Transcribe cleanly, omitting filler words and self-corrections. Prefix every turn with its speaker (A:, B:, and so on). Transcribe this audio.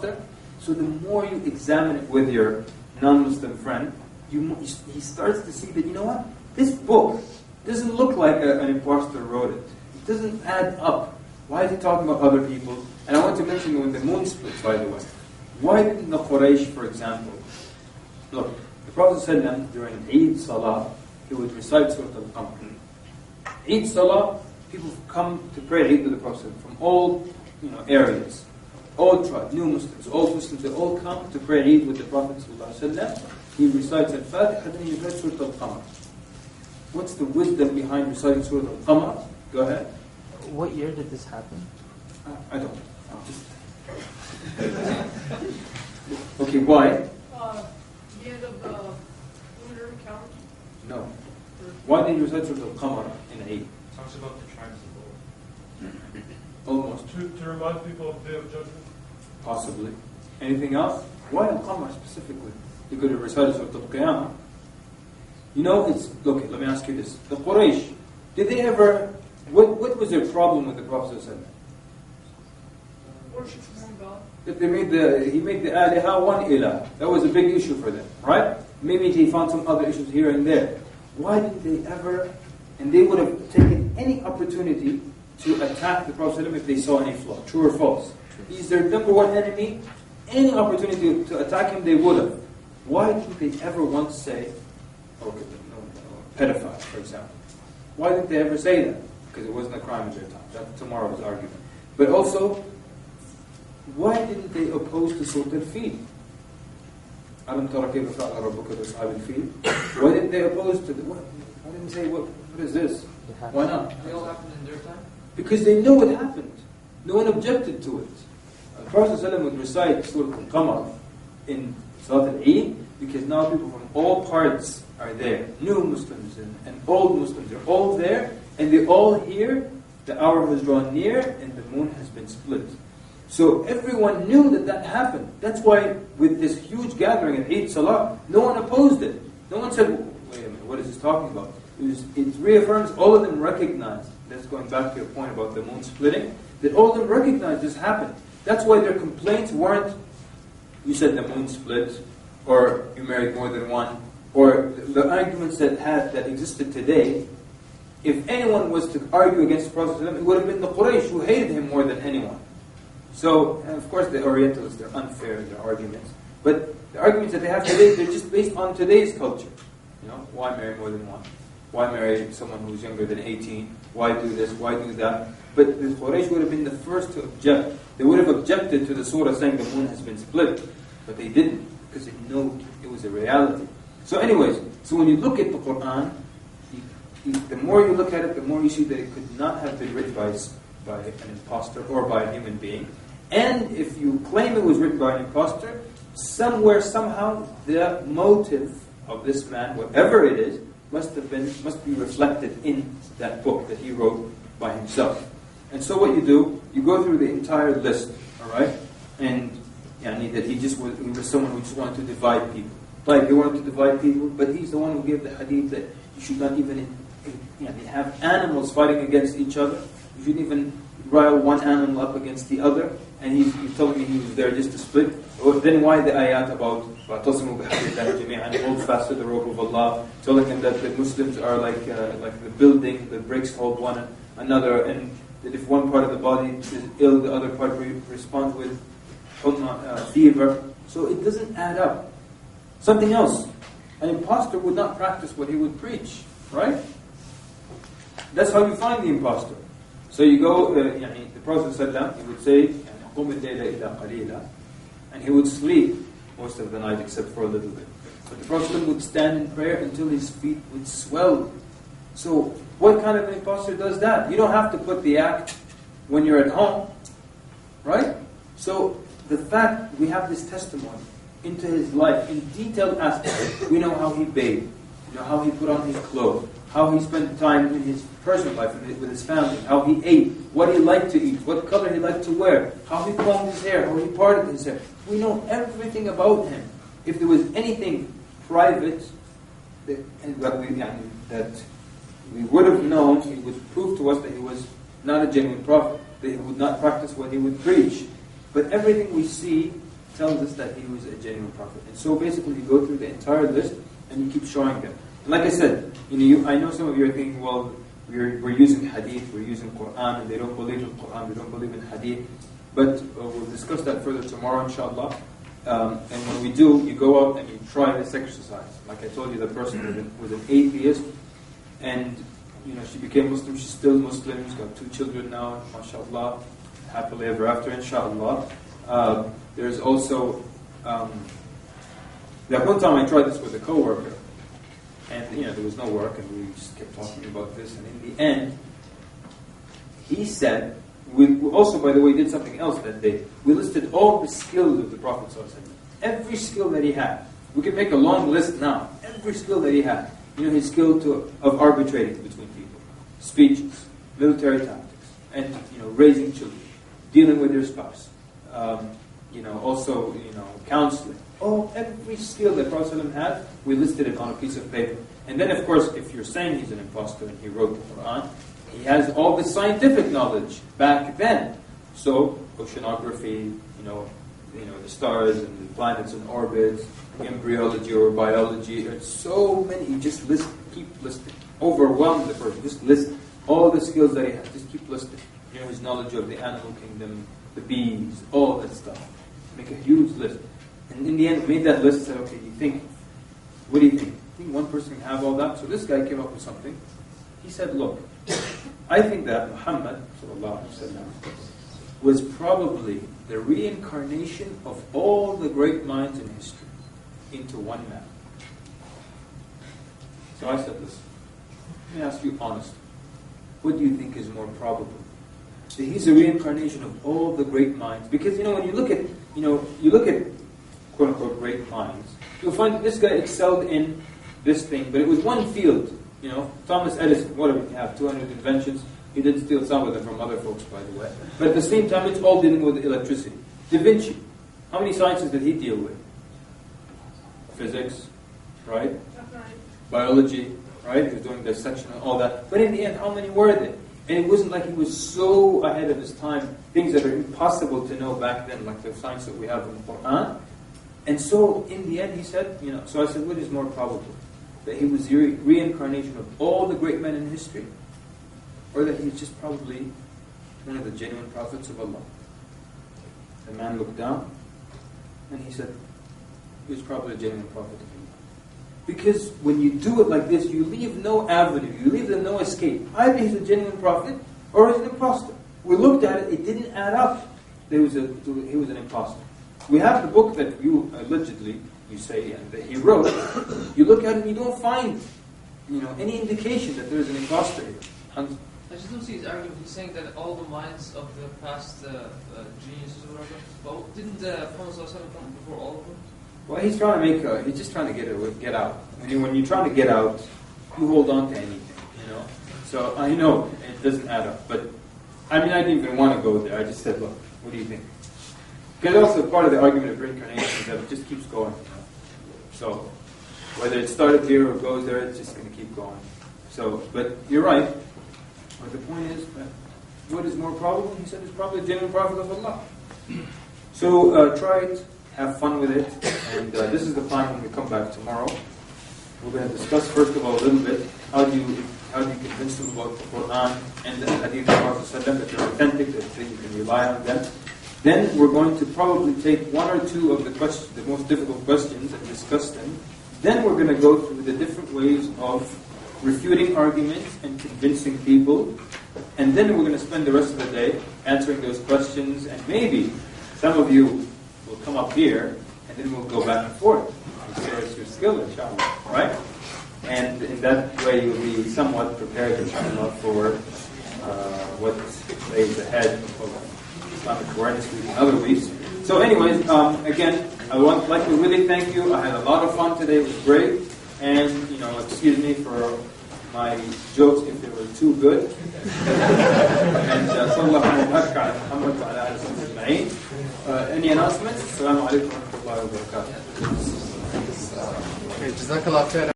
A: imposter. So the more you examine it with your non-Muslim friend, he starts to see that, you know what? This book doesn't look like an imposter wrote it. It doesn't add up. Why is he talking about other people? And I want to mention when the moon splits, by the way. Why didn't the Quraysh, for example, look, the Prophet ﷺ during Eid Salah, he would recite Surah Al-Qamar. Eid Salah, people come to pray Eid with the Prophet from all areas, all tribes, new Muslims, old Muslims, they all come to pray Eid with the Prophet ﷺ. He recites Al-Fatiha, then he recites Surah Al-Qamar. What's the wisdom behind reciting Surah Al-Qamar? Go ahead.
B: What year did this happen?
A: I don't. Okay, why?
C: The end of the lunar count?
A: No. Why did you recite Surah Al-Qamar in Eid?
D: Talks about the tribes of the world.
A: Almost.
D: To remind people of the Day of Judgment?
A: Possibly. Anything else? Why Al-Qamar specifically? You could have recited Surah Al-Qiyamah. Okay, let me ask you this. The Quraysh, did they ever, what was their problem with the Prophet ﷺ?
C: Worship one God.
A: That he made the aliha one ilah. That was a big issue for them, right? Maybe he found some other issues here and there. Why didn't they ever, and they would have taken any opportunity to attack the Prophet ﷺ if they saw any flaw, true or false. He's their number one enemy. Any opportunity to attack him, they would have. Why didn't they ever once say, pedophile, for example? Why didn't they ever say that? Because it wasn't a crime at their time. That's tomorrow's argument. But also, why didn't they oppose the Surah Al-Fil? أَلَمْ تَرَ كَيْفَ فَعَلَ رَبُّكَ بِأَصْحَابِ الْفِيلِ? Why didn't they oppose to the... Why didn't they say, what is this? Why not?
E: They all happened in their time?
A: Because they know what happened. No one objected to it. The Prophet ﷺ would recite Surah Al-Qamar in Salat al-Eid because now people from all parts are there. New Muslims and old Muslims are all there, and they all hear the hour has drawn near and the moon has been split. So everyone knew that happened. That's why with this huge gathering at Eid Salah, no one opposed it. No one said, wait a minute, what is this talking about? It reaffirms, all of them recognize, that's going back to your point about the moon splitting, that all of them recognize this happened. That's why their complaints weren't, you said the moon split, or you married more than one, or the arguments that existed today. If anyone was to argue against the Prophet, it would have been the Quraysh who hated him more than anyone. So, and of course the Orientals, they're unfair in their arguments. But the arguments that they have today, they're just based on today's culture. Why marry more than one? Why marry someone who's younger than 18? Why do this? Why do that? But the Quraysh would have been the first to object. They would have objected to the surah saying the moon has been split. But they didn't, because they knew it was a reality. So anyways, so when you look at the Quran, the more you look at it, the more you see that it could not have been written by an imposter or by a human being. And if you claim it was written by an imposter, somewhere, somehow, the motive of this man, whatever it is, must be reflected in that book that he wrote by himself. And so what you do, you go through the entire list, all right? And that he was someone who just wanted to divide people. Like he wanted to divide people, but he's the one who gave the hadith that you should not even have animals fighting against each other. You shouldn't even rile one animal up against the other. And he's telling me he was there just to split. Then why the ayat about وَاعْتَصِمُوا بِحَبْلِ اللَّهِ جَمِيعًا, hold fast to the rope of Allah, telling him that the Muslims are like the building, the bricks hold one another, and that if one part of the body is ill, the other part responds with fever. So it doesn't add up. Something else. An imposter would not practice what he would preach, right? That's how you find the imposter. So you go, the Prophet ﷺ, he would say, قُمِ اللَّيْلَ إِلَّا قَلِيلًا, and he would sleep most of the night except for a little bit. But the Prophet ﷺ would stand in prayer until his feet would swell. So what kind of an imposter does that? You don't have to put the act when you're at home, right? So the fact we have this testimony into his life in detailed aspects. We know how he bathed, how he put on his clothes, how he spent time in his personal life with his family, how he ate, what he liked to eat, what color he liked to wear, how he combed his hair, how he parted his hair. We know everything about him. If there was anything private that we would have known, he would prove to us that he was not a genuine prophet, that he would not practice what he would preach. But everything we see tells us that he was a genuine prophet. And so basically you go through the entire list and you keep showing them. And like I said, I know some of you are thinking, well, we're using hadith, we're using Quran, and they don't believe in Quran, they don't believe in hadith. But we'll discuss that further tomorrow, inshallah. And when we do, you go out and you try this exercise. Like I told you, the person was an atheist, and she became Muslim. She's still Muslim. She's got 2 children now, mashallah, happily ever after, inshallah. There's also that one time I tried this with a coworker, and there was no work, and we just kept talking about this. And in the end, he said. We also, by the way, did something else that day. We listed all the skills of the Prophet ﷺ. Every skill that he had. We could make a long list now. Every skill that he had. His skill of arbitrating between people, speeches, military tactics, and raising children, dealing with your spouse, also counseling. Every skill that Prophet ﷺ had, we listed it on a piece of paper. And then, of course, if you're saying he's an imposter and he wrote the Quran, he has all the scientific knowledge back then. So, oceanography, the stars and the planets and orbits, embryology or biology, there's so many. You just keep listing. Overwhelm the person. Just list all the skills that he has. Just keep listing. His knowledge of the animal kingdom, the bees, all that stuff. Make a huge list. And in the end, we made that list and said, okay, what do you think? You think one person can have all that? So this guy came up with something. He said, look, I think that Muhammad ﷺ was probably the reincarnation of all the great minds in history into one man. So I said, listen, let me ask you honestly, what do you think is more probable? That he's a reincarnation of all the great minds? Because when you look at quote unquote great minds, you'll find that this guy excelled in this thing, but it was one field. Thomas Edison, what do we have? 200 inventions. He did steal some of them from other folks, by the way. But at the same time, it's all dealing with electricity. Da Vinci, how many sciences did he deal with? Physics, right? Biology, right? He was doing dissection and all that. But in the end, how many were there? And it wasn't like he was so ahead of his time, things that are impossible to know back then, like the science that we have in the Quran. And so, in the end, he said, so I said, what is more probable? That he was the reincarnation of all the great men in history, or that he's just probably one of the genuine prophets of Allah. The man looked down, and he said, he was probably a genuine prophet of Allah. Because when you do it like this, you leave no avenue, you leave them no escape. Either he's a genuine prophet, or he's an imposter. We looked at it, it didn't add up. He was an imposter. We have the book that you allegedly, you say, that he wrote. You look at it and you don't find, any indication that there is an imposter here.
B: I just don't see his argument. He's saying that all the minds of the past geniuses or whatever. Well, didn't Prophet come before all of them?
A: Well, he's trying to make. He's just trying to get out. When you're trying to get out, you hold on to anything. So I know it doesn't add up, but I didn't even want to go there. I just said, look, what do you think? Because also part of the argument of reincarnation is that it just keeps going. So whether it started here or goes there, it's just going to keep going. So, but you're right. But the point is, what is more probable? He said it's probably a genuine prophet of Allah. So try it, have fun with it, and this is the plan when we come back tomorrow. We're going to discuss first of all a little bit how do you convince them about the Quran and the hadith of Prophet ﷺ, that they're authentic, that you can rely on them. Then we're going to probably take one or two of the most difficult questions and discuss them. Then we're going to go through the different ways of refuting arguments and convincing people. And then we're going to spend the rest of the day answering those questions. And maybe some of you will come up here, and then we'll go back and forth. It's your skill, inshallah, right? And in that way, you'll be somewhat prepared, inshallah, for what lays ahead of Islamic awareness week and other weeks. So anyways, again, I would like to really thank you. I had a lot of fun today. It was great. And, excuse me for my jokes if they were too good. And sallallahu Muhammad wa ala alihi ajma'in. Any announcements? Assalamu Alaikum wa rahmatullahi wa barakatuh.
E: Jazakallah khair.